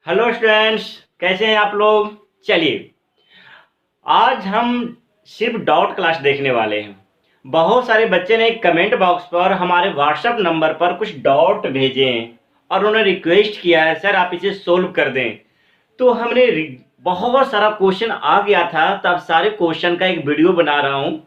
Hello students, कैसे हैं आप लोग। चलिए, आज हम सिर्फ डॉट क्लास देखने वाले हैं। बहुत सारे बच्चे ने कमेंट बॉक्स पर हमारे व्हाट्सएप नंबर पर कुछ डॉट भेजे हैं और उन्होंने रिक्वेस्ट किया है सर आप इसे सोल्व कर दें। तो बहुत सारा क्वेश्चन आ गया था, तब सारे क्वेश्चन का एक वीडियो बना रहा हूं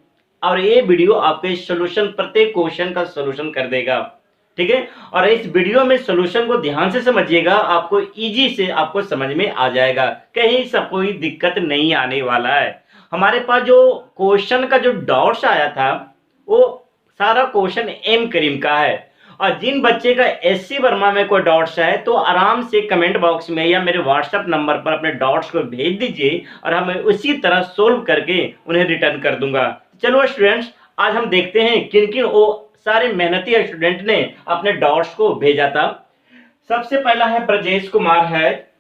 और ये वीडियो आपके सोल्यूशन प्रत्येक क्वेश्चन का सोल्यूशन कर देगा। ठीक है, और इस वीडियो में सोल्यूशन को ध्यान से समझिएगा, आपको इजी से आपको समझ में आ जाएगा, कहीं सब कोई दिक्कत नहीं आने वाला है। हमारे पास जो क्वेश्चन का जो डॉट्स आया था वो सारा क्वेश्चन एम करीम का है। और जिन बच्चे का एससी वर्मा में कोई डॉट्स है तो आराम से कमेंट बॉक्स में या मेरे व्हाट्सएप नंबर पर अपने डॉट्स को भेज दीजिए और हम उसी तरह सोल्व करके उन्हें रिटर्न कर दूंगा। चलो स्टूडेंट्स, आज हम देखते हैं किन किन वो सारे मेहनती स्टूडेंट ने अपने डॉट्स को भेजा था। सबसे पहला है ब्रजेश कुमार है,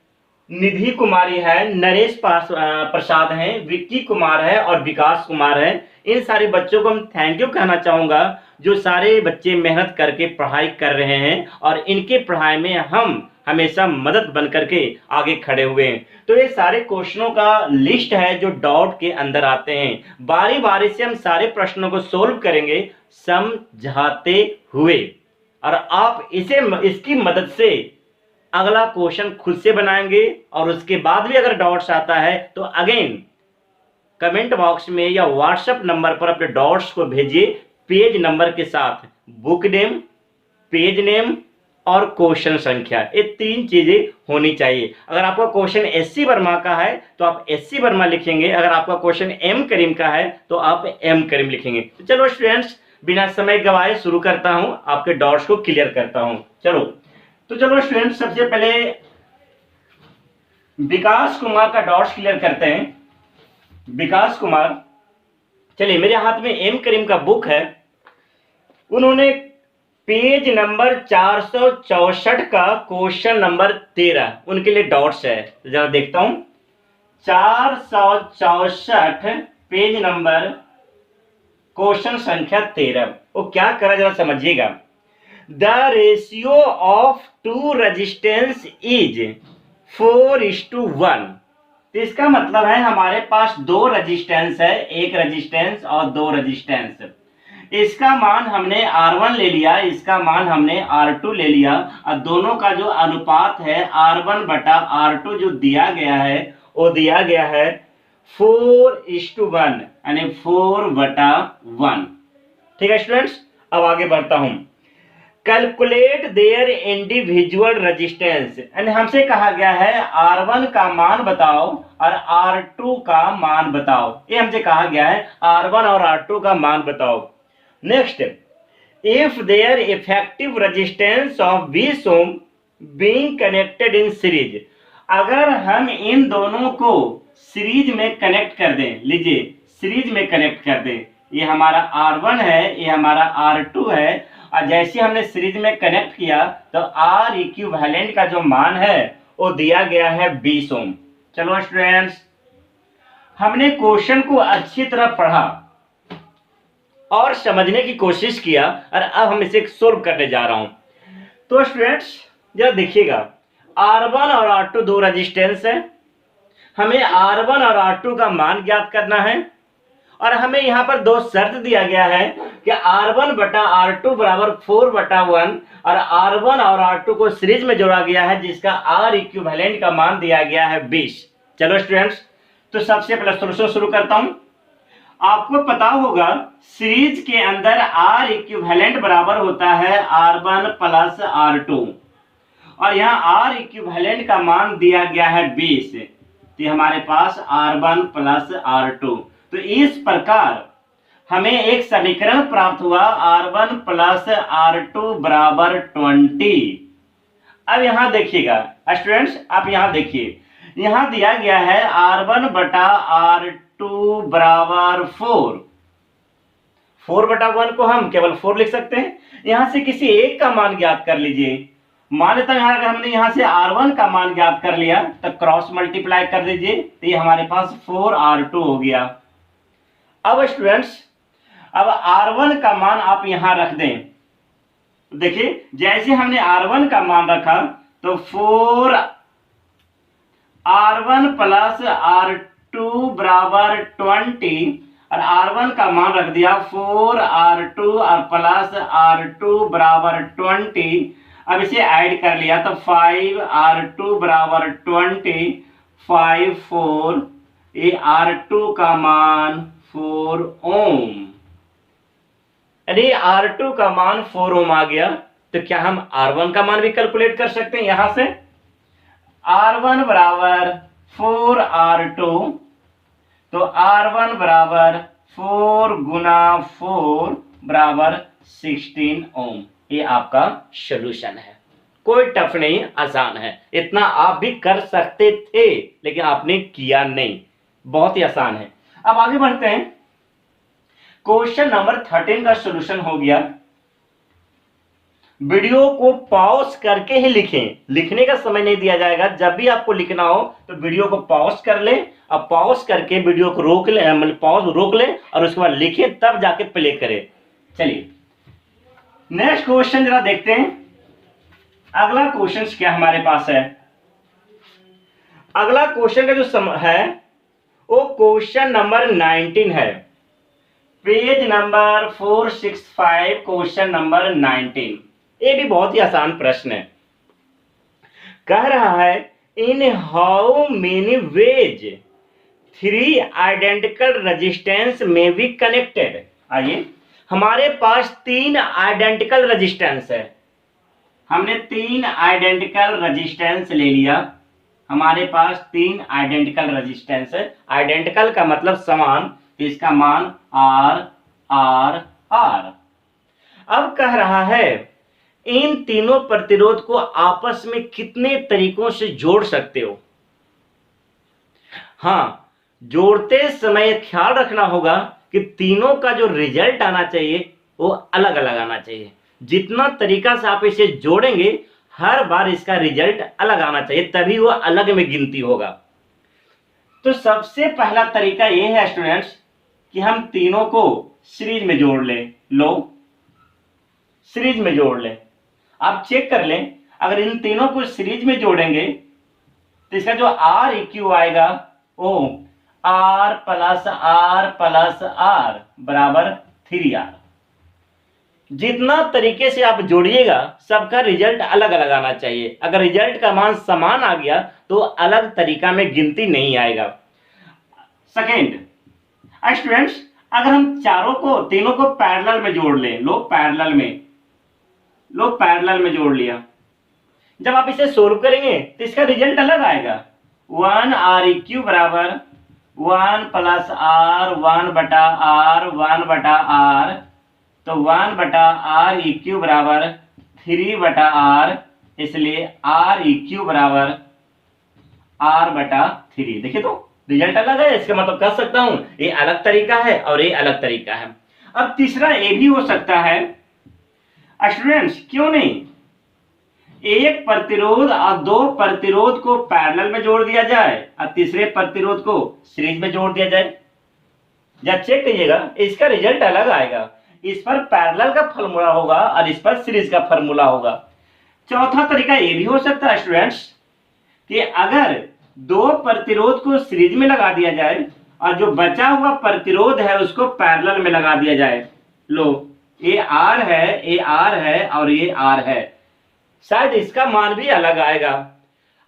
निधि कुमारी है, नरेश प्रसाद हैं, विक्की कुमार है और विकास कुमार है। इन सारे बच्चों को हम थैंक यू कहना चाहूंगा, जो सारे बच्चे मेहनत करके पढ़ाई कर रहे हैं और इनके पढ़ाई में हम हमेशा मदद बन करके आगे खड़े हुए हैं। तो ये सारे क्वेश्चनों का लिस्ट है जो डॉट के अंदर आते हैं। बारी बारी से हम सारे प्रश्नों को सोल्व करेंगे समझाते हुए, और आप इसे इसकी मदद से अगला क्वेश्चन खुद से बनाएंगे। और उसके बाद भी अगर डॉट्स आता है तो अगेन कमेंट बॉक्स में या व्हाट्सएप नंबर पर अपने डॉट्स को भेजिए, पेज नंबर के साथ बुक नेम, पेज नेम और क्वेश्चन संख्या, ये तीन चीजें होनी चाहिए। अगर आपका क्वेश्चन एससी वर्मा का है तो आप एससी वर्मा लिखेंगे, अगर आपका क्वेश्चन एम करीम का है तो आप एम करीम लिखेंगे। तो चलो स्टूडेंट्स, बिना समय गवाए शुरू करता हूं, आपके डॉट्स को क्लियर करता हूं। चलो स्टूडेंट्स, सबसे पहले विकास कुमार का डॉट्स क्लियर करते हैं। विकास कुमार, चलिए मेरे हाथ में एम करीम का बुक है, उन्होंने पेज नंबर 464 का क्वेश्चन नंबर 13 उनके लिए डॉट्स है। जरा देखता हूं, 464 पेज नंबर क्वेश्चन संख्या 13, वो क्या करा जरा समझिएगा। The ratio of two resistance is 4:1। तो इसका मतलब है हमारे पास दो रेजिस्टेंस है, एक रेजिस्टेंस और दो रेजिस्टेंस। इसका मान हमने R1 ले लिया, इसका मान हमने R2 ले लिया, और दोनों का जो अनुपात है R1 बटा R2 जो दिया गया है वो दिया गया है 4:1, यानी 4/1। ठीक है स्टूडेंट्स, अब आगे बढ़ता हूं। कैलकुलेट देयर इंडिविजुअल रेजिस्टेंस, यानी हमसे कहा गया है R1 का मान बताओ और R2 का मान बताओ। ये हमसे कहा गया है R1 और R2 का मान बताओ। Next, if there effective resistance of 20 ohm being connected in series, अगर हम इन दोनों को सीरीज में कनेक्ट कर दें, लीजिए सीरीज में कनेक्ट कर दें, ये हमारा R1 है, ये हमारा R2 है, और जैसे हमने सीरीज में कनेक्ट किया तो R इक्विवेलेंट का जो मान है वो दिया गया है 20 ओम। चलो स्टूडेंट्स, हमने क्वेश्चन को अच्छी तरह पढ़ा और समझने की कोशिश किया और अब हम इसे सोल्व करने जा रहा हूं। तो स्टूडेंट्स जरा देखिएगा, R1 और R2 दो रेजिस्टेंस है, हमें R1 और R2 का मान ज्ञात करना है, और हमें यहां पर दो शर्त दिया गया है कि R1 बटा R2 बराबर 4/1, और R1 और R2 को सीरीज में जोड़ा गया है जिसका R इक्विवेलेंट का मान दिया गया है 20। चलो स्टूडेंट्स, तो सबसे पहले सोल्यूशन शुरू करता हूं। आपको पता होगा सीरीज के अंदर R इक्विवेलेंट बराबर होता है R1 प्लस R2, और यहाँ R इक्विवेलेंट का मान दिया गया है 20, तो हमारे पास R1 प्लस R2। तो इस प्रकार हमें एक समीकरण प्राप्त हुआ R1 प्लस R2 बराबर 20। अब यहां देखिएगा स्टूडेंट्स, आप यहां देखिए, यहां दिया गया है R1 बटा R2 बराबर 4/1 को हम केवल 4 लिख सकते हैं। यहां से किसी एक का मान ज्ञात कर लीजिए। मान लेता है अगर हमने यहां से R1 का मान ज्ञात कर लिया तो क्रॉस मल्टीप्लाई कर दीजिए, तो ये हमारे पास 4R2 हो गया। अब स्टूडेंट्स, अब R1 का मान आप यहां रख दें, देखिए जैसे हमने R1 का मान रखा तो 4 R1 प्लस R2 बराबर 20 और R1 का मान रख दिया 4R2 और प्लस R2 बराबर 20। अब इसे ऐड कर लिया तो 5R2 बराबर 20, 5 4, ये R2 का मान 4 ओम। यदि R2 का मान 4 ओम आ गया तो क्या हम R1 का मान भी कैलकुलेट कर सकते हैं यहां से? R1 बराबर 4R2, तो R1 बराबर 4 गुना 4 बराबर 16 ओम। ये आपका सॉल्यूशन है, कोई टफ नहीं, आसान है। इतना आप भी कर सकते थे लेकिन आपने किया नहीं, बहुत ही आसान है। अब आगे बढ़ते हैं। क्वेश्चन नंबर 13 का सॉल्यूशन हो गया। वीडियो को पॉज करके ही लिखें, लिखने का समय नहीं दिया जाएगा। जब भी आपको लिखना हो तो वीडियो को पॉज कर ले, अब पॉज करके वीडियो को रोक ले, मतलब पॉज रोक ले और उसके बाद लिखें, तब जाके प्ले करें। चलिए नेक्स्ट क्वेश्चन जरा देखते हैं। अगला क्वेश्चन क्या हमारे पास है? अगला क्वेश्चन का जो है वो क्वेश्चन नंबर 19 है, पेज नंबर 465, क्वेश्चन नंबर 19। ये भी बहुत ही आसान प्रश्न है। कह रहा है in how many ways 3 identical resistance में बी कनेक्टेड। आइए, हमारे पास 3 आइडेंटिकल रेजिस्टेंस है। हमने 3 आइडेंटिकल रेजिस्टेंस ले लिया। हमारे पास 3 आइडेंटिकल रेजिस्टेंस है। आइडेंटिकल का मतलब समान, तो इसका मान R R R। अब कह रहा है इन तीनों प्रतिरोध को आपस में कितने तरीकों से जोड़ सकते हो? हाँ, जोड़ते समय ख्याल रखना होगा कि तीनों का जो रिजल्ट आना चाहिए वो अलग अलग आना चाहिए। जितना तरीका से आप इसे जोड़ेंगे हर बार इसका रिजल्ट अलग आना चाहिए, तभी वो अलग में गिनती होगा। तो सबसे पहला तरीका ये है स्टूडेंट्स कि हम तीनों को सीरीज में जोड़ लें। लो, सीरीज में जोड़ लें। आप चेक कर लें, अगर इन तीनों को सीरीज में जोड़ेंगे तो इसका जो आर इक्यू आएगा वो R प्लस R बराबर 3R। जितना तरीके से आप जोड़िएगा सबका रिजल्ट अलग अलग आना चाहिए। अगर रिजल्ट का मान समान आ गया तो अलग तरीका में गिनती नहीं आएगा। सेकेंड स्टूडेंट्स, अगर हम तीनों को पैरेलल में जोड़ लें, लो पैरेलल में जोड़ लिया, जब आप इसे सोल्व करेंगे तो इसका रिजल्ट अलग आएगा। 1R बराबर 1 प्लस R 1/R, तो 1/R बराबर 3/R, इसलिए R बराबर R/3। देखिए तो रिजल्ट अलग है, इसका मतलब कह सकता हूं ये अलग तरीका है और ये अलग तरीका है। अब तीसरा ये भी हो सकता है स्टूडेंट्स, क्यों नहीं, एक प्रतिरोध और 2 प्रतिरोध को पैरेलल में जोड़ दिया जाए और तीसरे प्रतिरोध को सीरीज में जोड़ दिया जाए। जब चेक करिएगा इसका रिजल्ट अलग आएगा। इस पर पैरेलल का फॉर्मूला होगा और इस पर सीरीज का फॉर्मूला होगा। चौथा तरीका ये भी हो सकता है स्टूडेंट्स कि अगर 2 प्रतिरोध को सीरीज में लगा दिया जाए और जो बचा हुआ प्रतिरोध है उसको पैरेलल में लगा दिया जाए। लो, ये R है और ये R है, शायद इसका मान भी अलग आएगा।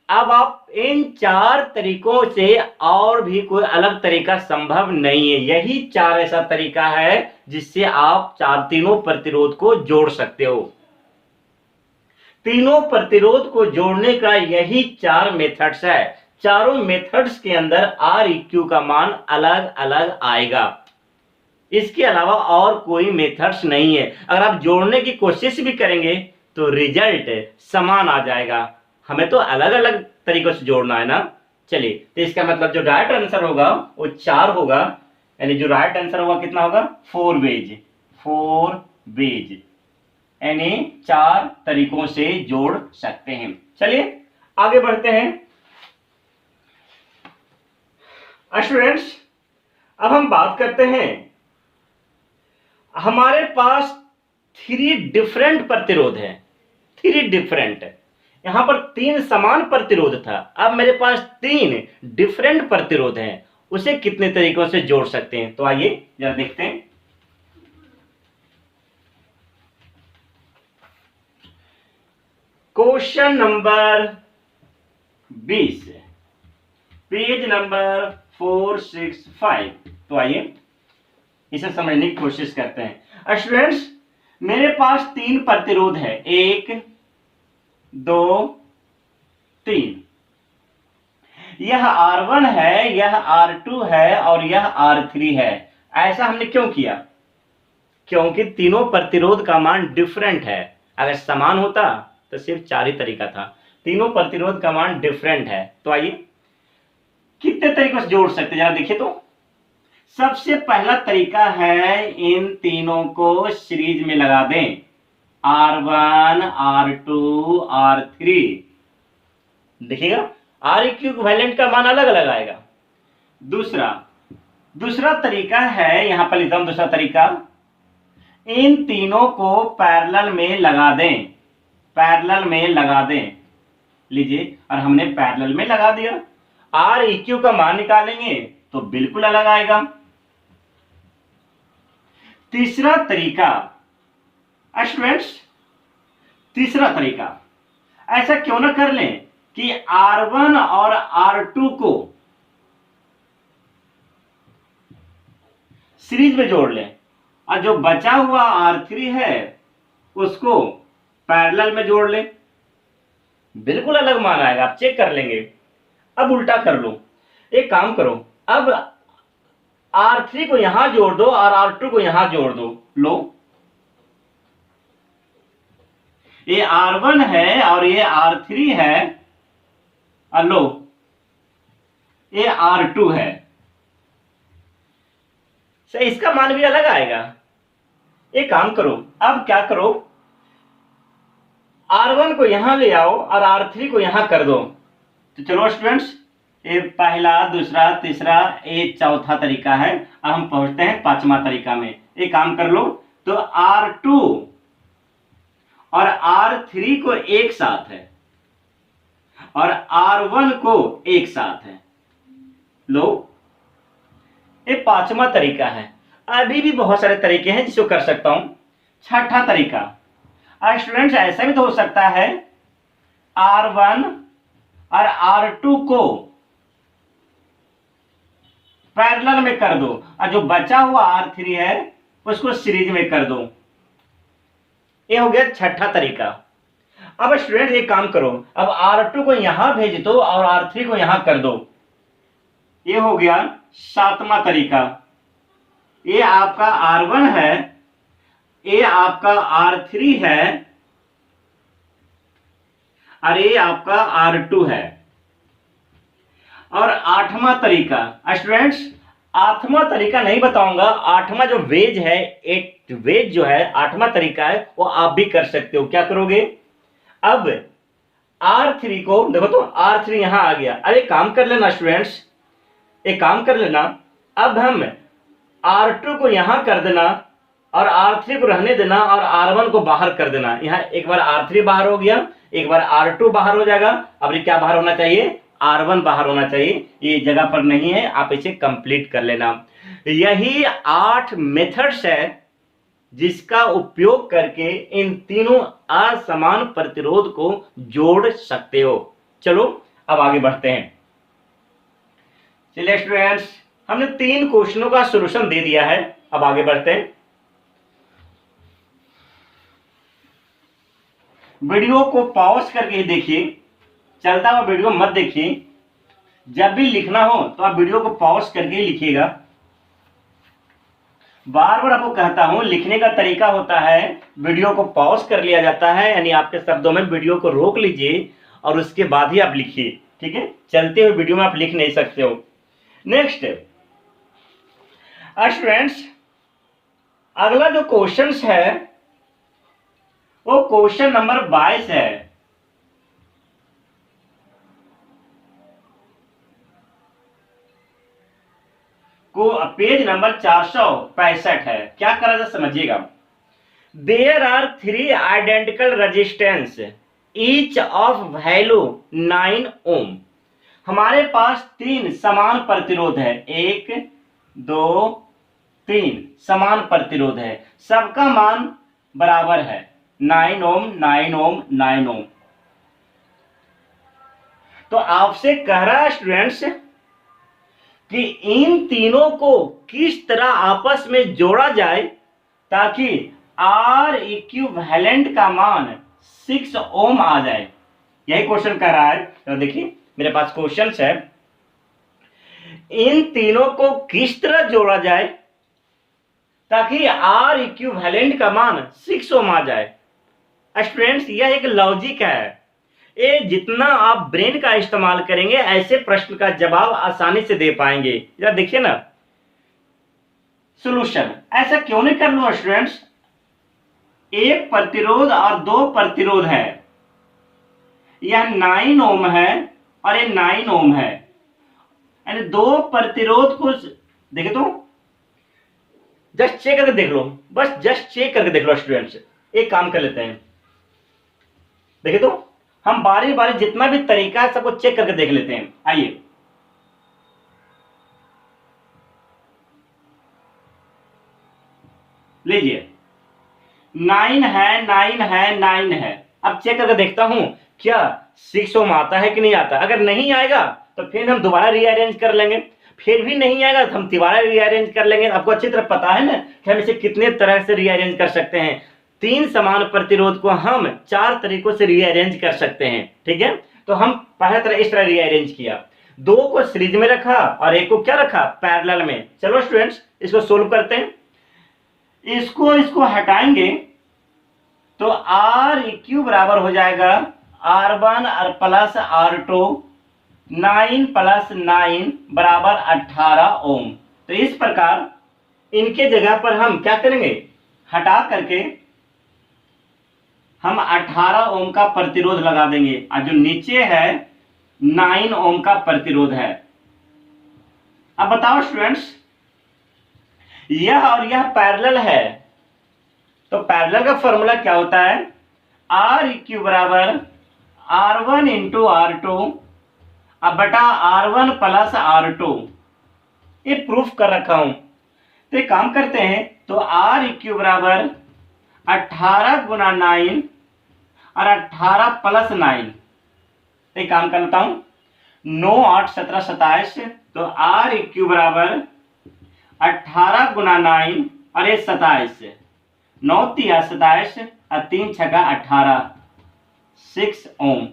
अब आप इन 4 तरीकों से और भी कोई अलग तरीका संभव नहीं है। यही 4 ऐसा तरीका है जिससे आप तीनों प्रतिरोध को जोड़ सकते हो। तीनों प्रतिरोध को जोड़ने का यही 4 मेथड्स है। चारों मेथड्स के अंदर Req का मान अलग अलग आएगा। इसके अलावा और कोई मेथड्स नहीं है। अगर आप जोड़ने की कोशिश भी करेंगे तो रिजल्ट समान आ जाएगा। हमें तो अलग अलग तरीकों से जोड़ना है ना। चलिए, तो इसका मतलब जो राइट आंसर होगा वो 4 होगा, यानी जो राइट आंसर होगा कितना होगा? 4 वेज, यानी 4 तरीकों से जोड़ सकते हैं। चलिए आगे बढ़ते हैं स्टूडेंट्स। अब हम बात करते हैं, हमारे पास 3 डिफरेंट प्रतिरोध हैं। 3 डिफरेंट, यहाँ पर 3 समान प्रतिरोध था, अब मेरे पास 3 डिफरेंट प्रतिरोध हैं, उसे कितने तरीकों से जोड़ सकते हैं? तो आइए जरा देखते हैं। Question number 20, page number 465। तो आइए इसे समझने की कोशिश करते हैं। स्टूडेंट्स, मेरे पास 3 प्रतिरोध है, 1 2 3। यह R1 है, यह R2 है और यह R3 है। ऐसा हमने क्यों किया? क्योंकि तीनों प्रतिरोध का मान डिफरेंट है। अगर समान होता तो सिर्फ 4 ही तरीका था, तीनों प्रतिरोध का मान डिफरेंट है। तो आइए कितने तरीकों से जोड़ सकते हैं जरा देखिए। तो सबसे पहला तरीका है, इन तीनों को सीरीज में लगा दें, R1 R2 R3। देखिएगा R इक्विवेलेंट का मान अलग अलग आएगा। दूसरा तरीका है, यहां पर लिखता हूं दूसरा तरीका, इन तीनों को पैरेलल में लगा दें, पैरेलल में लगा दें। लीजिए, और हमने पैरेलल में लगा दिया। R EQ का मान निकालेंगे तो बिल्कुल अलग आएगा। तीसरा तरीका स्टूडेंट्स, तीसरा तरीका ऐसा क्यों ना कर लें कि R1 और R2 को सीरीज में जोड़ लें और जो बचा हुआ R3 है उसको पैरेलल में जोड़ लें, बिल्कुल अलग मान आएगा, आप चेक कर लेंगे। अब उल्टा कर लो, एक काम करो, अब R3 को यहां जोड़ दो और R2 को यहां जोड़ दो। लो, ये R1 है और ये R3 है, और लो ये R2 है। सही, इसका मान भी अलग आएगा। एक काम करो, अब क्या करो, R1 को यहां ले आओ और R3 को यहां कर दो। तो चलो स्टूडेंट्स, ये पहला, दूसरा, तीसरा, ये चौथा तरीका है। अब हम पहुंचते हैं 5वां तरीका में। एक काम कर लो, तो R2 और R3 को एक साथ है और R1 को एक साथ है। लो, ये 5वां तरीका है। अभी भी बहुत सारे तरीके हैं जिसको कर सकता हूं। छठा तरीका, स्टूडेंट्स ऐसा भी तो हो सकता है, R1 और R2 को पैरेलल में कर दो और जो बचा हुआ R3 है उसको सीरीज में कर दो। ये हो गया छठा तरीका। अब स्टूडेंट एक काम करो, अब R2 को यहां भेज दो और R3 को यहां कर दो। ये हो गया 7वां तरीका। ये आपका R1 है, ये आपका R3 है और ये आपका R2 है। और 8वां तरीका स्टूडेंट्स, 8वां तरीका नहीं बताऊंगा, 8वां जो वेज है, एक वेज जो है 8वां तरीका है, वो आप भी कर सकते हो। क्या करोगे, अब R3 को देखो, तो R3 यहां आ गया। अब एक काम कर लेना स्टूडेंट्स, एक काम कर लेना, अब हम R2 को यहां कर देना और R3 को रहने देना और R1 को बाहर कर देना। यहां एक बार R3 बाहर हो गया, एक बार R2 बाहर हो जाएगा। अब ये क्या बाहर होना चाहिए, R1 बाहर होना चाहिए। ये जगह पर नहीं है, आप इसे कंप्लीट कर लेना। यही 8 मेथड्स है जिसका उपयोग करके इन तीनों असमान प्रतिरोध को जोड़ सकते हो। चलो अब आगे बढ़ते हैं। चलिए स्टूडेंट्स, हमने 3 क्वेश्चनों का सॉल्यूशन दे दिया है। अब आगे बढ़ते हैं। वीडियो को पॉज करके देखिए, चलता हुआ वीडियो मत देखिए। जब भी लिखना हो तो आप वीडियो को पॉज करके लिखिएगा। बार बार आपको कहता हूं, लिखने का तरीका होता है, वीडियो को पॉज कर लिया जाता है, यानी आपके शब्दों में वीडियो को रोक लीजिए और उसके बाद ही आप लिखिए। ठीक है, चलते हुए वीडियो में आप लिख नहीं सकते हो। नेक्स्ट स्टूडेंट्स, अगला जो क्वेश्चन है वो क्वेश्चन नंबर 22 है। को पेज नंबर 465 है। क्या करा जाए समझिएगा। There are 3 identical resistance each of value 9 ohm. हमारे पास 3 समान प्रतिरोध है, 1 2 3 समान प्रतिरोध है, सबका मान बराबर है 9 ओम 9 ओम 9 ओम। तो आपसे कह रहा है स्टूडेंट्स कि इन तीनों को किस तरह आपस में जोड़ा जाए ताकि आर इक्विवेलेंट का मान 6 ओम आ जाए। यही क्वेश्चन कह रहा है। तो देखिए मेरे पास क्वेश्चन है, इन तीनों को किस तरह जोड़ा जाए ताकि आर इक्विवेलेंट का मान 6 ओम आ जाए। स्टूडेंट्स यह एक लॉजिक है, ये जितना आप ब्रेन का इस्तेमाल करेंगे ऐसे प्रश्न का जवाब आसानी से दे पाएंगे। जरा देखिए ना सॉल्यूशन। ऐसा क्यों नहीं कर लूंगा स्टूडेंट्स, एक प्रतिरोध और 2 प्रतिरोध है, यह 9 ओम है और ये 9 ओम है, यानी 2 प्रतिरोध को देखे तो जस्ट चेक करके देख लो, बस जस्ट चेक करके देख लो स्टूडेंट्स। एक काम कर लेते हैं, देखे तो हम बारी बारी जितना भी तरीका है सबको चेक करके देख लेते हैं। आइए लीजिए 9 है 9 है 9 है। अब चेक करके देखता हूं क्या 6 ओम आता है कि नहीं आता। अगर नहीं आएगा तो फिर हम दोबारा रीअरेंज कर लेंगे, फिर भी नहीं आएगा तो हम दोबारा रीअरेंज कर लेंगे। आपको अच्छी तरह पता है ना कि हम इसे कितने तरह से रीअरेंज कर सकते हैं। 3 समान प्रतिरोध को हम 4 तरीकों से रीअरेंज कर सकते हैं, ठीक है। तो हम पहले तरह इस तरह रीअरेंज किया, 2 को सीरीज में रखा और 1 को क्या रखा पैरेलल में। चलो स्टूडेंट्स इसको सोल्व करते हैं। इसको हटाएंगे तो आर इक्यू बराबर हो जाएगा R1 और प्लस R2, 9 प्लस 9 बराबर 18 ओम। तो इस प्रकार इनके जगह पर हम क्या करेंगे, हटा करके हम 18 ओम का प्रतिरोध लगा देंगे और जो नीचे है 9 ओम का प्रतिरोध है। अब बताओ स्टूडेंट्स, यह और यह पैरेलल है, तो पैरेलल का फॉर्मूला क्या होता है, आर इक्यू बराबर R1 इंटू R2 अब बटा R1 प्लस R2। ये प्रूफ कर रखा हूं। तो एक काम करते हैं, तो आर इक्यू बराबर 18 गुना 9 और 18 प्लस 9। एक काम करता हूं, 9 8 17 27, तो आर इक्यू बराबर 18 गुना 9 और ये 27, 9 3 27 और 3 6 18, 6 ओम।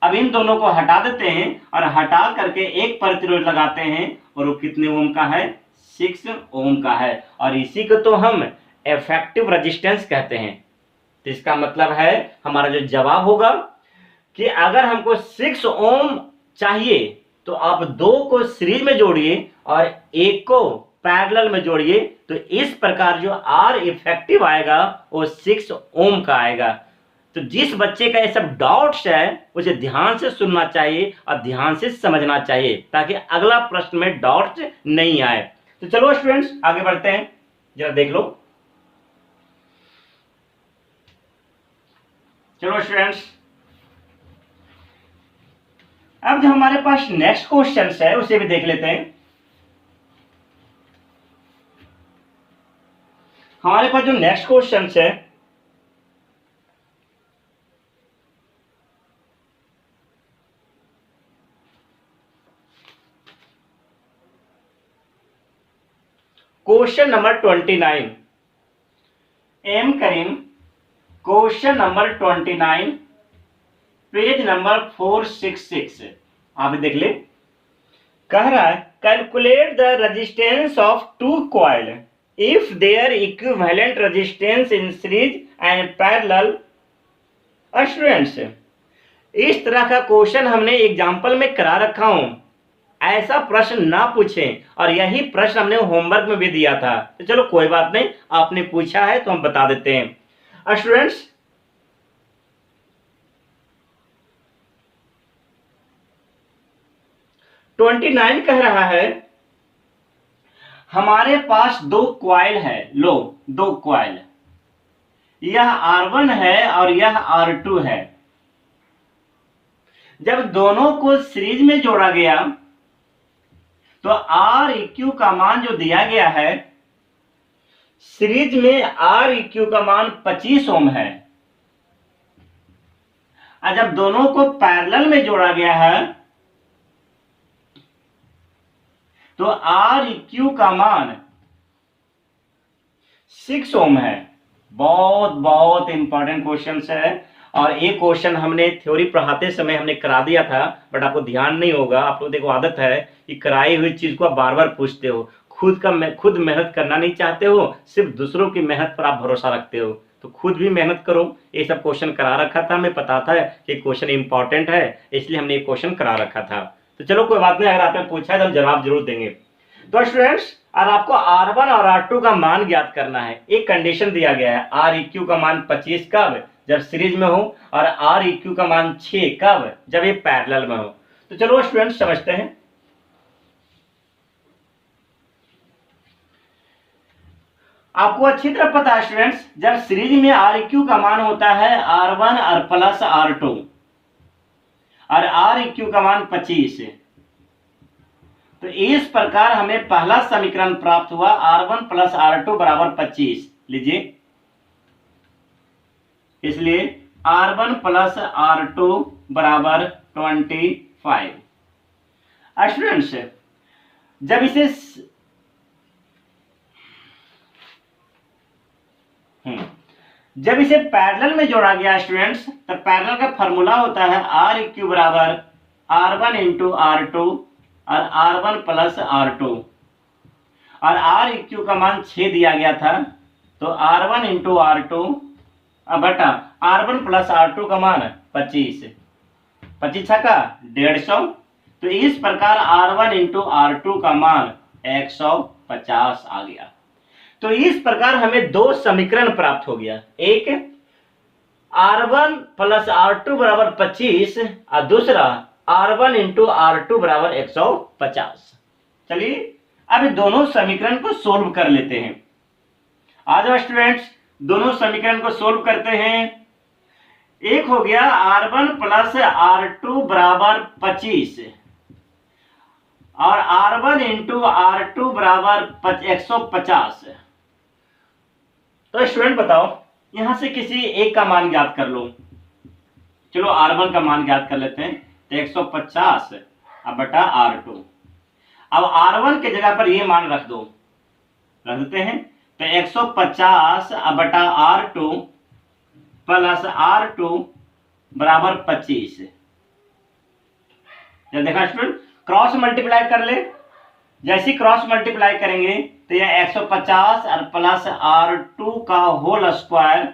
अब इन दोनों को हटा देते हैं और हटा करके एक प्रतिरोध लगाते हैं और वो कितने ओम का है, 6 ओम का है। और इसी को तो हम इफेक्टिव रेजिस्टेंस कहते हैं। तो इसका मतलब है हमारा जो जवाब होगा कि अगर हमको 6 ओम चाहिए तो आप 2 को सीरीज में जोड़िए और 1 को पैरेलल में जोड़िए, तो इस प्रकार जो आर इफेक्टिव आएगा वो 6 ओम का आएगा। तो जिस बच्चे का ये सब डाउट्स है उसे ध्यान से सुनना चाहिए और ध्यान से समझना चाहिए ताकि अगला प्रश्न में डाउट्स नहीं आए। तो चलो स्टूडेंट्स आगे बढ़ते हैं, जरा देख लो। चलो स्टूडेंट्स अब जो हमारे पास नेक्स्ट क्वेश्चन है उसे भी देख लेते हैं। हमारे पास जो नेक्स्ट क्वेश्चन है क्वेश्चन नंबर 29, एम करीम क्वेश्चन नंबर 29 पेज नंबर 466। आप देख ले, कह रहा है calculate the resistance of 2 coil if there equivalent resistance in series and parallel. Students इस तरह का क्वेश्चन हमने एग्जांपल में करा रखा हूं, ऐसा प्रश्न ना पूछें, और यही प्रश्न हमने होमवर्क में भी दिया था। तो चलो कोई बात नहीं, आपने पूछा है तो हम बता देते हैं। स्टूडेंट्स ट्वेंटी 29 कह रहा है हमारे पास 2 कॉइल है, लो 2 कॉइल, यह R1 है और यह R2 है। जब दोनों को सीरीज में जोड़ा गया तो आर इक्यू का मान जो दिया गया है, सीरीज में आर इक्यू का मान 25 ओम है, और जब दोनों को पैरेलल में जोड़ा गया है तो आर इक्यू का मान 6 ओम है। बहुत बहुत इंपॉर्टेंट क्वेश्चन है, और एक क्वेश्चन हमने थ्योरी पढ़ाते समय हमने करा दिया था, बट आपको ध्यान नहीं होगा। आप लोग देखो आदत है कि कराई हुई चीज को आप बार बार पूछते हो, खुद मेहनत करना नहीं चाहते हो, सिर्फ दूसरों की मेहनत पर आप भरोसा रखते हो। तो खुद भी मेहनत करो। ये सब क्वेश्चन करा रखा था, हमें पता था कि क्वेश्चन इंपॉर्टेंट है, इसलिए हमने ये क्वेश्चन करा रखा था। तो चलो कोई बात नहीं, अगर आपने पूछा है तो हम जवाब जरूर देंगे। तो स्टूडेंट्स, और आपको R1 और R2 का मान ज्ञात करना है। एक कंडीशन दिया गया है, आर इक्यू का मान 25 कब, जब सीरीज में हो, और आर इक्यू का मान 6 कब, जब ये पैरेलल में हो। तो चलो स्टूडेंट्स समझते हैं। आपको अच्छी तरह पता है स्टूडेंट्स, जब सीरीज में आर इक्यू का मान होता है R1 और प्लस R2, और आर इक्यू का मान 25 है, तो इस प्रकार हमें पहला समीकरण प्राप्त हुआ, R1 प्लस R2 बराबर 25। लीजिए, इसलिए R1 प्लस R2 बराबर 25। स्टूडेंट्स, जब इसे पैरेलल में जोड़ा गया स्टूडेंट्स, तो पैरेलल का फॉर्मूला होता है आर इक्यू बराबर R1 इंटू R2 और R1 प्लस R2, और आर इक्यू का मान 6 दिया गया था, तो R1 इंटू R2 बटा R1 प्लस R2 का मान 25, 25 का 150। तो इस प्रकार R1 इंटू R2 का मान 150 आ गया। तो इस प्रकार हमें दो समीकरण प्राप्त हो गया, एक R1 प्लस R2 बराबर 25 और दूसरा R1 इंटू R2 बराबर 150। चलिए अब दोनों समीकरण को सोल्व कर लेते हैं। आ जाओ स्टूडेंट्स, दोनों समीकरण को सोल्व करते हैं। एक हो गया R1 प्लस R2 बराबर 25 और R1 इंटू R2 बराबर 150। तो स्टूडेंट बताओ, यहां से किसी एक का मान ज्ञात कर लो। चलो R1 का मान ज्ञात कर लेते हैं, तो 150 बटा R2। अब R1 के जगह पर ये मान रख देते हैं, तो 150 बटा R2 प्लस R2 बराबर 25। जब देखा स्टूडेंट, क्रॉस मल्टीप्लाई कर ले। जैसे क्रॉस मल्टीप्लाई करेंगे तो यह 150 और प्लस R2 का होल स्क्वायर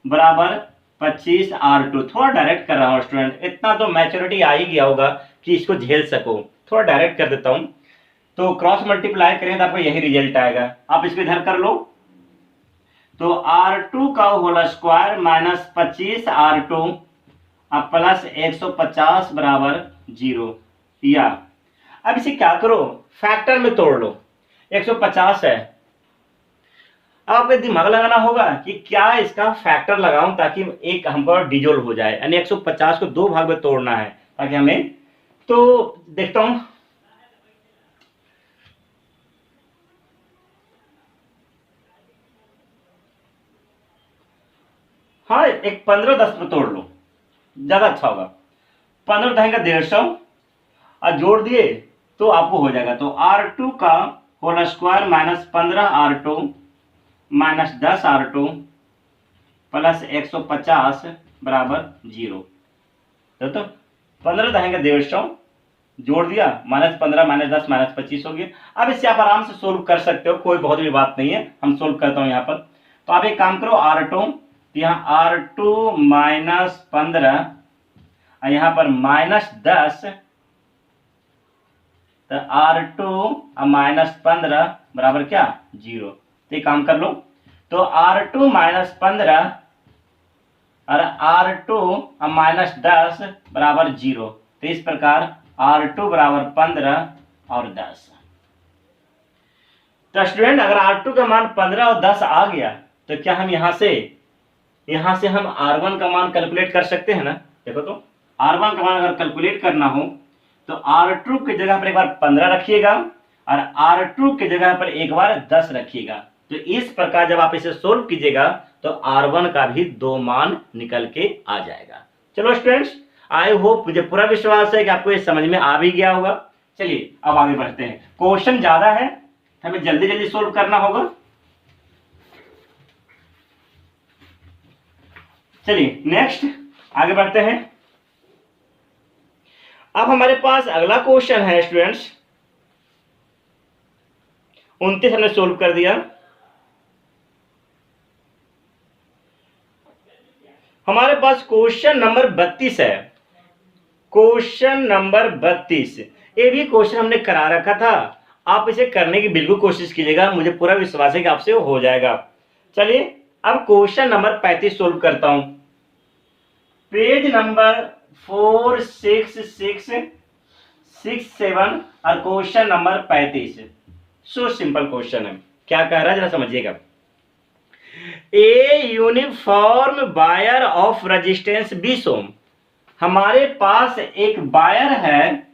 बराबर 25 R2। थोड़ा डायरेक्ट कर रहा हूं स्टूडेंट, इतना तो मैच्योरिटी आ ही गया होगा कि इसको झेल सको। थोड़ा डायरेक्ट कर देता हूं। तो क्रॉस मल्टीप्लाई करें तो आपको यही रिजल्ट आएगा। आप इसको इधर कर लो, तो R2 का होल स्क्वायर माइनस 25 R2 अब प्लस 150 बराबर 0। या अब इसे क्या करो, फैक्टर में तोड़ लो। 150 है, अब आपको दिमाग लगाना होगा कि क्या इसका फैक्टर लगाऊं ताकि एक हमको डिजोल्व हो जाए, यानी 150 को दो भाग में तोड़ना है ताकि हमें, तो देखता हूं। हाँ, एक 15-10 में तोड़ लो, ज्यादा अच्छा होगा। 15 रहेगा 150 और जोड़ दिए तो आपको हो जाएगा। तो R2 का whole square minus 15 R2 minus 10 R2 plus 150 बराबर 0। तो 15 रहेगा 150, जोड़ दिया, माइनस 15 माइनस 10 माइनस 25 हो गया। अब इससे आप आराम से सोल्व कर सकते हो, कोई बहुत बड़ी बात नहीं है। हम सोल्व करता हूं यहाँ पर। तो आप एक काम करो, R2, यहाँ R2 माइनस 15 और यहाँ पर माइनस 10, तो R2 माइनस 15 बराबर क्या 0। तो ये काम कर लो, तो R2 माइनस 15 और R2 माइनस 10 बराबर 0। तो इस प्रकार R2 बराबर 15 और 10। तो स्टूडेंट, अगर R2 का मान 15 और 10 आ गया तो क्या हम यहां से हम R1 का मान कैलकुलेट कर सकते हैं ना। देखो तो R1 का मान अगर कैलकुलेट करना हो तो R2 की जगह पर एक बार 15 रखिएगा और R2 की जगह पर एक बार 10 रखिएगा। तो इस प्रकार जब आप इसे सोल्व कीजिएगा तो R1 का भी 2 मान निकल के आ जाएगा। चलो स्टूडेंट्स, आई होप, मुझे पूरा विश्वास है कि आपको ये समझ में आ भी गया होगा। चलिए अब आगे बढ़ते हैं। क्वेश्चन ज्यादा है, हमें जल्दी जल्दी सोल्व करना होगा। चलिए नेक्स्ट आगे बढ़ते हैं। अब हमारे पास अगला क्वेश्चन है स्टूडेंट्स, 29 हमने सोल्व कर दिया। हमारे पास क्वेश्चन नंबर 32 है। क्वेश्चन नंबर 32 ये भी क्वेश्चन हमने करा रखा था। आप इसे करने की बिल्कुल कोशिश कीजिएगा, मुझे पूरा विश्वास है कि आपसे हो जाएगा। चलिए अब क्वेश्चन नंबर 35 सोल्व करता हूं। पेज नंबर 4, 6, 6, 6, 7 और question number 35। So simple question है। क्या कह रहा है जरा समझिएगा। A uniform wire of resistance 20 ohm. हमारे पास एक बायर है,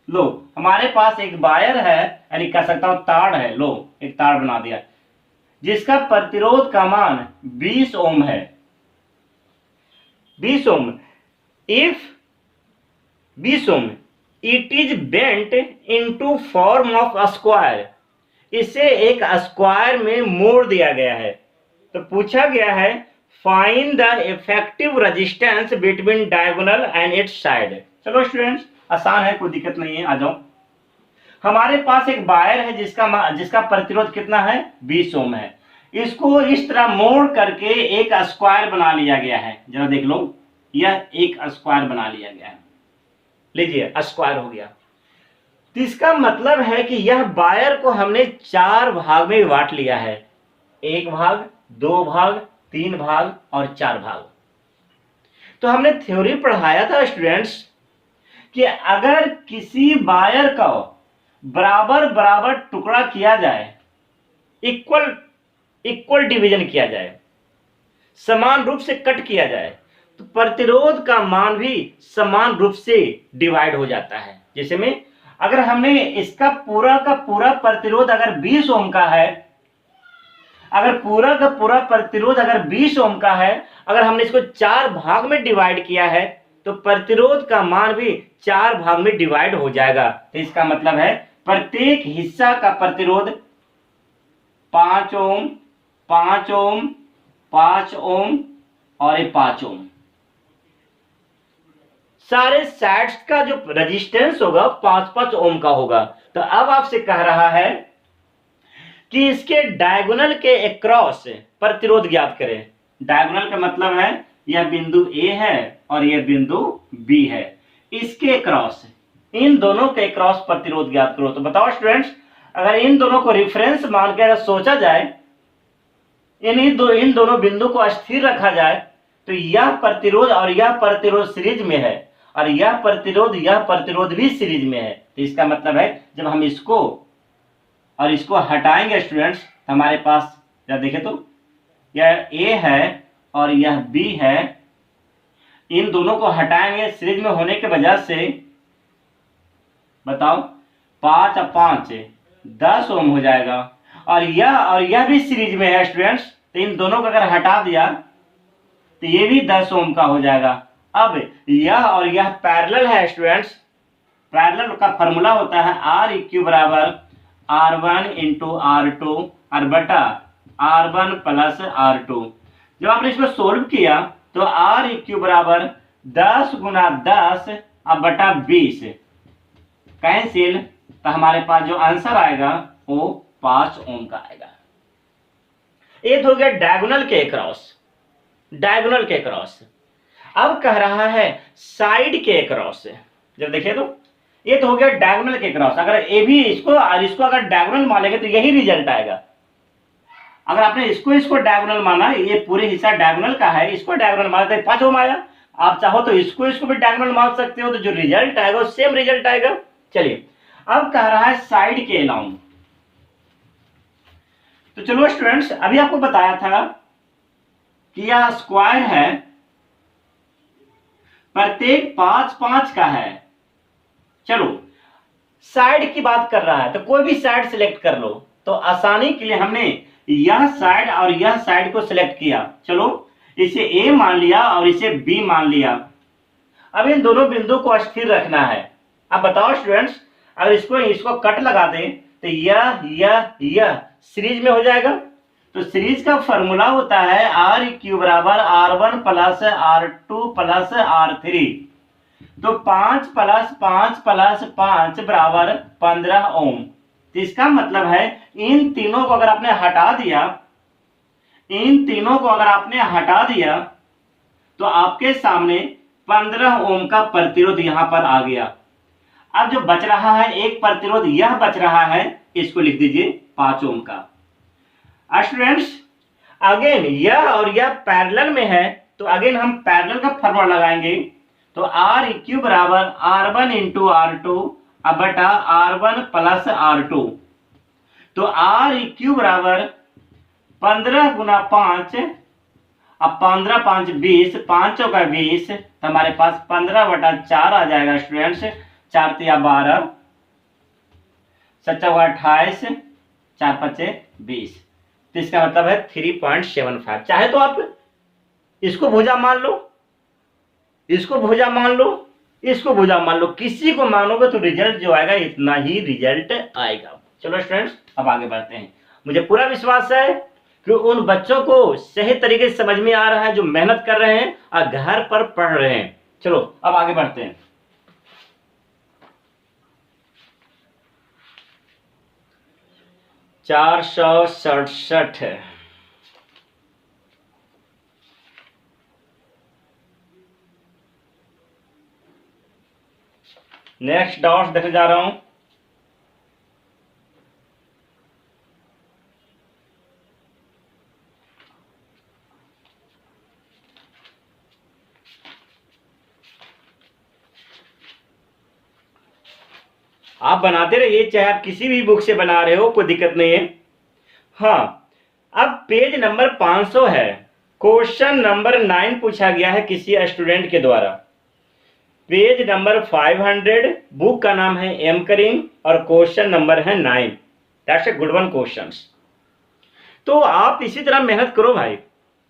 लो हमारे पास एक बायर है, यानी कह सकता हूं तार है, लो एक तार बना दिया जिसका प्रतिरोध का मान 20 ओम है। 20 ohm. If 20 ohm it is bent into form of square, इसे एक स्क्वायर में मोड़ दिया गया है। तो पूछा गया है find the effective resistance between diagonal and it's side. चलो स्टूडेंट्स आसान है, कोई दिक्कत नहीं है, आ जाओ। हमारे पास एक वायर है जिसका प्रतिरोध कितना है, 20 ओम है। इसको इस तरह मोड़ करके एक स्क्वायर बना लिया गया है। जरा देख लो, यह एक स्क्वायर बना लिया गया है। लीजिए स्क्वायर हो गया। तो इसका मतलब है कि यह वायर को हमने 4 भाग में बांट लिया है। 1 भाग, 2 भाग, 3 भाग और 4 भाग। तो हमने थ्योरी पढ़ाया था स्टूडेंट्स कि अगर किसी वायर का बराबर बराबर टुकड़ा किया जाए, इक्वल डिवीजन किया जाए, समान रूप से कट किया जाए, तो प्रतिरोध का मान भी समान रूप से डिवाइड हो जाता है। जैसे में अगर हमने इसका पूरा का पूरा प्रतिरोध अगर 20 ओम का है, अगर पूरा का पूरा प्रतिरोध अगर 20 ओम का है, अगर हमने इसको 4 भाग में डिवाइड किया है तो प्रतिरोध का मान भी 4 भाग में डिवाइड हो जाएगा। तो इसका मतलब है प्रत्येक हिस्सा का प्रतिरोध 5 ओम, 5 ओम, 5 ओम और 5 ओम। सारे साइड्स का जो रेजिस्टेंस होगा 5-5 ओम का होगा। तो अब आपसे कह रहा है कि इसके डायगोनल के अक्रॉस प्रतिरोध ज्ञात करें। डायगोनल का मतलब है यह बिंदु A है और यह बिंदु B है, इसके अक्रॉस, इन दोनों के अक्रॉस प्रतिरोध ज्ञात करो। तो बताओ स्टूडेंट्स, अगर इन दोनों को रेफरेंस मान के अगर सोचा जाए, इन दोनों बिंदु को स्थिर रखा जाए, तो यह प्रतिरोध और यह प्रतिरोध सीरीज में है और यह प्रतिरोध भी सीरीज में है। तो इसका मतलब है जब हम इसको और इसको हटाएंगे स्टूडेंट्स, हमारे पास जब देखें तो यह A है और यह B है, इन दोनों को हटाएंगे सीरीज में होने के वजह से, बताओ 5 और 5 10 ओम हो जाएगा और यह भी सीरीज में है स्टूडेंट्स। तो इन दोनों को अगर हटा दिया तो ये भी 10 ओम का हो जाएगा। अब यह और यह पैरेलल है स्टूडेंट्स। पैरेलल का फॉर्मूला होता है Req बराबर R1 इंटू R2 और बटा R1 प्लस R2। जब आपने इसको सोल्व किया तो Req बराबर 10 गुना 10 और बटा 20 कैंसिल, तो हमारे पास जो आंसर आएगा वो 5 ओम का आएगा। ये तो हो गया डायगोनल के क्रॉस, डायगोनल के क्रॉस। अब कह रहा है साइड के क्रॉस। जब देखिए तो ये तो हो गया डायगोनल के क्रॉस। अगर ये भी इसको और इसको अगर डायगोनल मानेंगे तो यही रिजल्ट आएगा। अगर आपने इसको डायगोनल माना, ये पूरे हिस्सा डायगोनल का है, इसको डायगोनल माना तो 5 ओम आया। आप चाहो तो इसको भी डायगोनल मान सकते हो, तो जो रिजल्ट आएगा वो सेम रिजल्ट आएगा। चलिए अब कह रहा है साइड के अलाउंग। तो चलो स्टूडेंट्स, अभी आपको बताया था कि यह स्क्वायर है, प्रत्येक 5-5 का है। चलो साइड की बात कर रहा है तो कोई भी साइड सिलेक्ट कर लो। तो आसानी के लिए हमने यह साइड और यह साइड को सिलेक्ट किया। चलो इसे ए मान लिया और इसे बी मान लिया। अब इन दोनों बिंदु को स्थिर रखना है। अब बताओ स्टूडेंट्स, अगर इसको कट लगा दें तो यह सीरीज में हो जाएगा। तो सीरीज का फॉर्मूला होता है आर क्यू बराबर R1 plus R2 plus R3। तो 5 प्लस 5 प्लस 5 बराबर 15 ओम। तो इसका मतलब है इन तीनों को अगर आपने हटा दिया तो आपके सामने 15 ओम का प्रतिरोध यहां पर आ गया। अब जो बच रहा है एक प्रतिरोध यह बच रहा है, इसको लिख दीजिए 5 ओम का। स्टूडेंट्स अगेन यह और यह पैरेलल में है तो अगेन हम पैरेलल का फॉर्मूला लगाएंगे। तो आर क्यू बराबर R1 इंटू R2 अब बटा R1 प्लस R2। तो आर क्यू बराबर 15 गुना 5, अब 15 5 20, 5 का 20, तो हमारे पास 15/4 आ जाएगा स्टूडेंट्स। 4 तिया 12, 7 चौका 28, 4 पचे 20। तो इसका मतलब है 3.75। चाहे तो आप इसको भुजा मान लो, इसको भुजा मान लो, इसको भुजा मान लो, किसी को मानोगे तो रिजल्ट जो आएगा इतना ही रिजल्ट आएगा। चलो स्टूडेंट्स अब आगे बढ़ते हैं। मुझे पूरा विश्वास है कि उन बच्चों को सही तरीके से समझ में आ रहा है जो मेहनत कर रहे हैं और घर पर पढ़ रहे हैं। चलो अब आगे बढ़ते हैं। चार 467 नेक्स्ट डॉट्स देखने जा रहा हूं। आप बनाते रहिए, चाहे आप किसी भी बुक से बना रहे हो, कोई दिक्कत नहीं है। हाँ अब पेज नंबर 500 है। क्वेश्चन नंबर 9 पूछा गया है किसी स्टूडेंट के द्वारा। पेज नंबर 500, बुक का नाम है एंकरिंग और क्वेश्चन नंबर है 9। That's a good one questions. तो आप इसी तरह मेहनत करो भाई,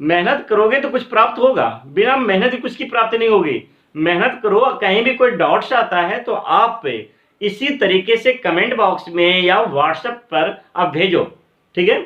मेहनत करोगे तो कुछ प्राप्त होगा, बिना मेहनत की कुछ की प्राप्ति नहीं होगी। मेहनत करो, कहीं भी कोई डाउट्स आता है तो आप इसी तरीके से कमेंट बॉक्स में या व्हाट्सएप पर आप भेजो, ठीक है।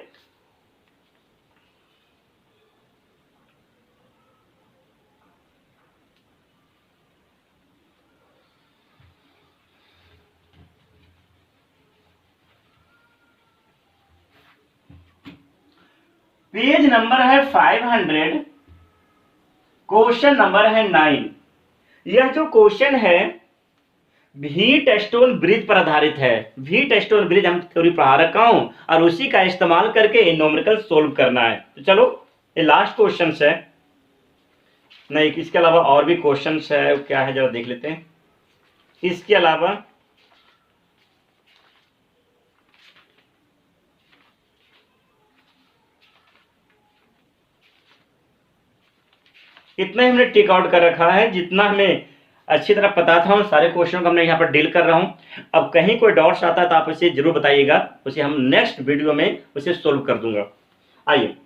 पेज नंबर है 500, क्वेश्चन नंबर है 9। यह जो क्वेश्चन है व्हीटस्टोन ब्रिज पर आधारित है। व्हीटस्टोन ब्रिज हम थ्योरी पढ़ा रखा हूं और उसी का इस्तेमाल करके न्यूमेरिकल सोल्व करना है। तो चलो ये लास्ट क्वेश्चन है, नहीं इसके अलावा और भी क्वेश्चन है, क्या है जरा देख लेते हैं। इसके अलावा इतना ही हमने टिक आउट कर रखा है, जितना हमें अच्छी तरह पता था उन सारे क्वेश्चन को हमने यहाँ पर डील कर रहा हूँ। अब कहीं कोई डाउट्स आता है तो आप उसे जरूर बताइएगा, उसे हम नेक्स्ट वीडियो में उसे सोल्व कर दूंगा। आइए,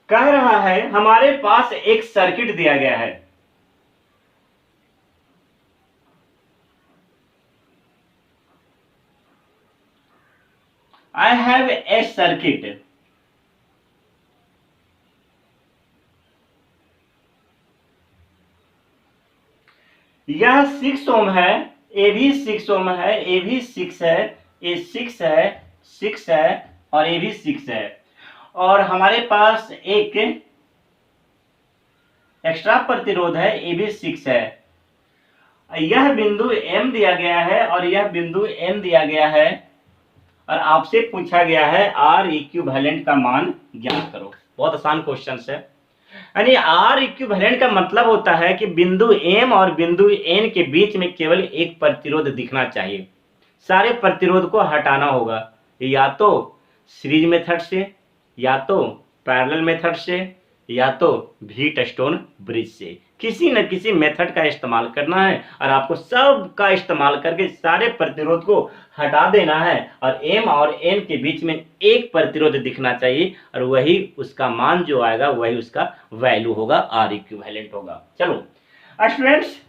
कह रहा है हमारे पास एक सर्किट दिया गया है। I have a circuit. यह 6 ओम है, ए भी 6 ओम है, ए भी 6 है, ए 6 है, 6 है और ए भी 6 है। और हमारे पास एक एक्स्ट्रा प्रतिरोध है, ए भी 6 है। यह बिंदु M दिया गया है और यह बिंदु N दिया गया है और आपसे पूछा गया है R इक्विवेलेंट का मान ज्ञात करो। बहुत आसान क्वेश्चन है। यानी R इक्विवेलेंट का मतलब होता है कि बिंदु M और बिंदु N के बीच में केवल एक प्रतिरोध दिखना चाहिए। सारे प्रतिरोध को हटाना होगा, या तो सीरीज मेथड से, या तो पैरेलल मेथड से, या तो व्हीटस्टोन ब्रिज से। किसी न किसी मेथड का इस्तेमाल करना है और आपको सब का इस्तेमाल करके सारे प्रतिरोध को हटा देना है और m और n के बीच में एक प्रतिरोध दिखना चाहिए और वही उसका मान जो आएगा वही उसका वैल्यू होगा, आर इक्विवेलेंट होगा। चलो स्टूडेंट्स,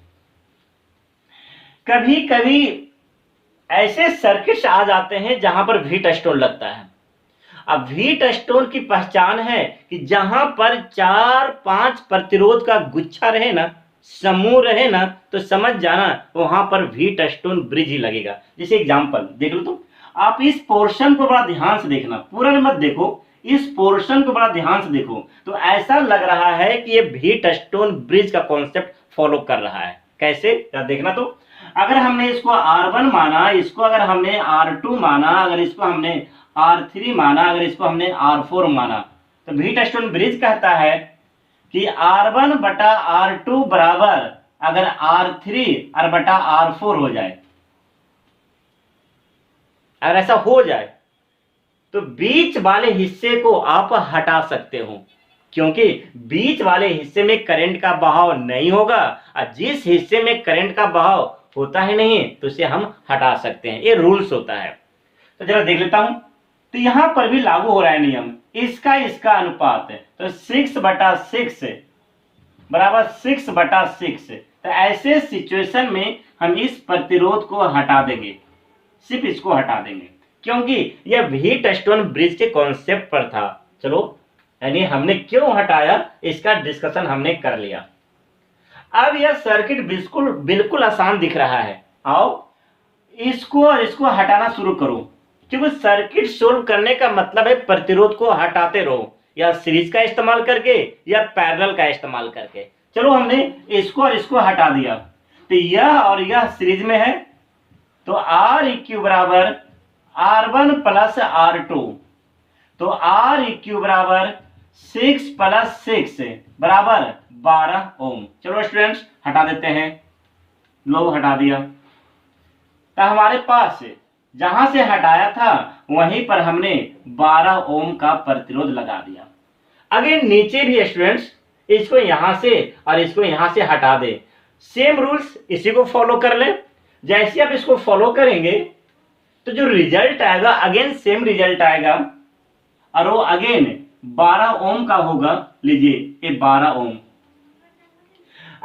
कभी कभी ऐसे सर्किट्स आ जाते हैं जहां पर व्हीटस्टोन लगता है। अब व्हीटस्टोन की पहचान है कि जहां पर 4-5 प्रतिरोध का गुच्छा रहे ना, समूह रहे ना, तो समझ जाना वहां पर व्हीटस्टोन ब्रिज ही लगेगा। जैसे एग्जांपल देख लो तुम, आप इस पोर्शन को बड़ा ध्यान से देखना, पूरा मत देखो, इस पोर्शन को बड़ा ध्यान से देखो, तो ऐसा लग रहा है कि ये व्हीटस्टोन ब्रिज का कॉन्सेप्ट फॉलो कर रहा है। कैसे देखना, तो अगर हमने इसको R1 माना, इसको अगर हमने R2 माना, अगर इसको हमने R3 माना, अगर इसको हमने R4 माना, तो व्हीटस्टोन ब्रिज कहता है कि R1 बटा R2 बराबर अगर R3 और बटा R4 हो जाए, अगर ऐसा हो जाए तो बीच वाले हिस्से को आप हटा सकते हो, क्योंकि बीच वाले हिस्से में करंट का बहाव नहीं होगा और जिस हिस्से में करंट का बहाव होता है नहीं तो उसे हम हटा सकते हैं। ये रूल्स होता है। तो जरा देख लेता हूं, तो यहां पर भी लागू हो रहा है नियम, इसका अनुपात है, तो 6/6 बराबर 6/6। तो ऐसे सिचुएशन में हम इस प्रतिरोध को हटा देंगे, सिर्फ इसको हटा देंगे, क्योंकि यह व्हीटस्टोन ब्रिज के कॉन्सेप्ट पर था। चलो, यानी हमने क्यों हटाया इसका डिस्कशन हमने कर लिया। अब यह सर्किट बिल्कुल आसान दिख रहा है। आओ इसको और इसको हटाना शुरू करो, क्योंकि सर्किट सोल्व करने का मतलब है प्रतिरोध को हटाते रहो, या सीरीज का इस्तेमाल करके या पैरेलल का इस्तेमाल करके। चलो, हमने इसको और इसको हटा दिया, तो यह और यह सीरीज में है, तो आर इक्यू बराबर R1 प्लस R2, तो आर इक्यू बराबर 6 + 6 बराबर 12 ओम। चलो स्टूडेंट्स, हटा देते हैं, लो हटा दिया। तो हमारे पास जहां से हटाया था वहीं पर हमने 12 ओम का प्रतिरोध लगा दिया। अगर नीचे भी स्टूडेंट्स इसको यहां से और इसको यहां से हटा दे, सेम रूल्स इसी को फॉलो कर ले। जैसे आप इसको फॉलो करेंगे तो जो रिजल्ट आएगा अगेन सेम रिजल्ट आएगा, और वो अगेन 12 ओम का होगा। लीजिए, ये 12 ओम।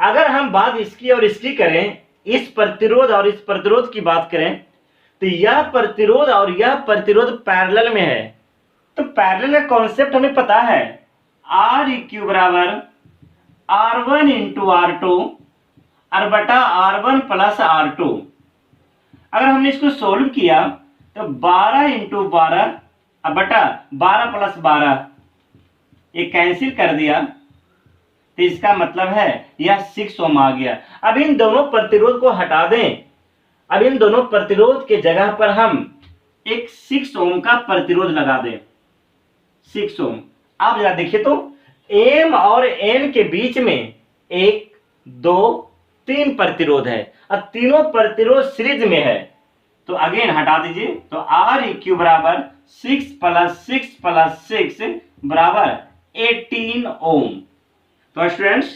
अगर हम बात इसकी और इसकी करें, इस प्रतिरोध और इस प्रतिरोध की बात करें, तो यह प्रतिरोध और यह प्रतिरोध पैरेलल में है। तो पैरेलल का कॉन्सेप्ट हमें पता है, आर इक्यू बराबर R1 × R2 और बटा R1 + R2। अगर हमने इसको सोल्व किया तो 12 × 12 और बटा 12 + 12, ये कैंसिल कर दिया, तो इसका मतलब है यह 6 ओम आ गया। अब इन दोनों प्रतिरोध को हटा दें, अब इन दोनों प्रतिरोध के जगह पर हम एक 6 ओम का प्रतिरोध लगा दें, 6 ओम। आप जरा देखिए तो, M और N के बीच में 1, 2, 3 प्रतिरोध है और तीनों प्रतिरोध सीरीज में है। तो अगेन हटा दीजिए, तो आर इक्यू बराबर 6 + 6 + 6 बराबर 18 ओम। तो स्टूडेंट्स,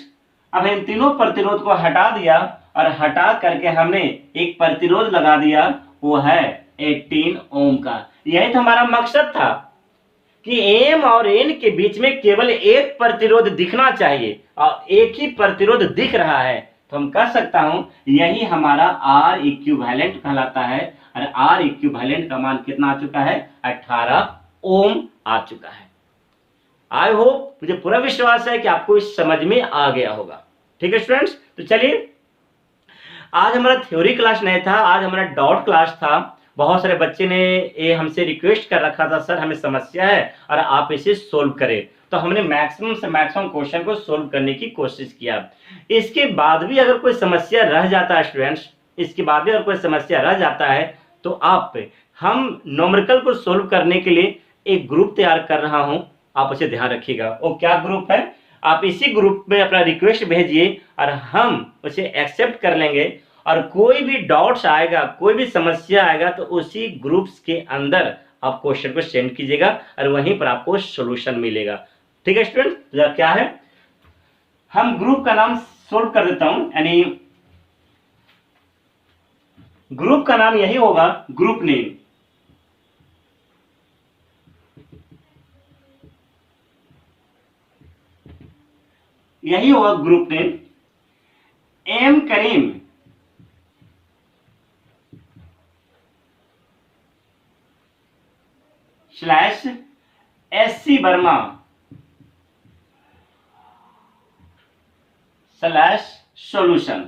अब इन तीनों प्रतिरोध को हटा दिया और हटा करके हमने एक प्रतिरोध लगा दिया, वो है 18 ओम का। यही तो हमारा मकसद था कि M और N के बीच में केवल एक प्रतिरोध दिखना चाहिए, और एक ही प्रतिरोध दिख रहा है, तो हम कह सकता हूं यही हमारा R इक्विवेलेंट कहलाता है। और R इक्विवेलेंट का मान कितना आ चुका है, 18 ओम आ चुका है। आई होप, मुझे पूरा विश्वास है कि आपको इस समझ में आ गया होगा। ठीक है स्टूडेंट्स, तो चलिए, आज हमारा थ्योरी क्लास नहीं था, आज हमारा डॉट क्लास था। बहुत सारे बच्चे ने ये हमसे रिक्वेस्ट कर रखा था, सर हमें समस्या है और आप इसे सोल्व करें, तो हमने मैक्सिमम से मैक्सिमम क्वेश्चन को सोल्व करने की कोशिश किया। इसके बाद भी अगर कोई समस्या रह जाता है स्टूडेंट्स, इसके बाद भी अगर कोई समस्या रह जाता है, तो हम न्यूमेरिकल को सोल्व करने के लिए एक ग्रुप तैयार कर रहा हूं, आप उसे ध्यान रखिएगा। वो क्या ग्रुप है, आप इसी ग्रुप में अपना रिक्वेस्ट भेजिए और हम उसे एक्सेप्ट कर लेंगे, और कोई भी डाउट्स आएगा, कोई भी समस्या आएगा, तो उसी ग्रुप्स के अंदर आप क्वेश्चन को सेंड कीजिएगा और वहीं पर आपको सॉल्यूशन मिलेगा। ठीक है स्टूडेंट, क्या है, हम ग्रुप का नाम सोल्व कर देता हूं, यानी ग्रुप का नाम यही होगा, ग्रुप नेम। यही होगा group name. M Karim slash SC Verma slash solution.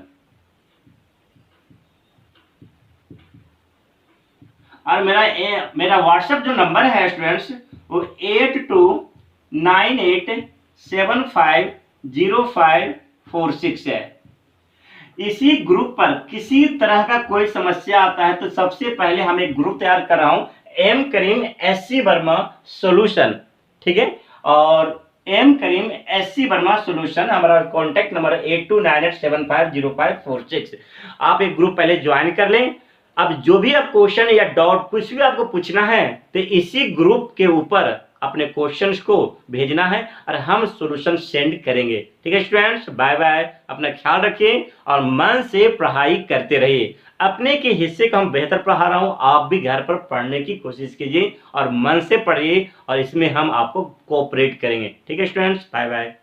और मेरा व्हाट्सएप जो नंबर है स्टूडेंट्स, वो 8298750546 है। इसी ग्रुप पर किसी तरह का कोई समस्या आता है तो सबसे पहले हम एक ग्रुप तैयार कर रहा हूं, एम करीम SC वर्मा सॉल्यूशन, ठीक है। और एम करीम SC वर्मा सॉल्यूशन, हमारा कॉन्टैक्ट नंबर 8298750546। आप एक ग्रुप पहले ज्वाइन कर लें। अब जो भी आप क्वेश्चन या डाउट कुछ भी आपको पूछना है तो इसी ग्रुप के ऊपर अपने क्वेश्चंस को भेजना है और हम सॉल्यूशन सेंड करेंगे। ठीक है स्टूडेंट्स, बाय बाय, अपना ख्याल रखिए और मन से पढ़ाई करते रहिए। अपने के हिस्से को हम बेहतर पढ़ा रहा हूँ, आप भी घर पर पढ़ने की कोशिश कीजिए और मन से पढ़िए और इसमें हम आपको कोऑपरेट करेंगे। ठीक है स्टूडेंट्स, बाय बाय।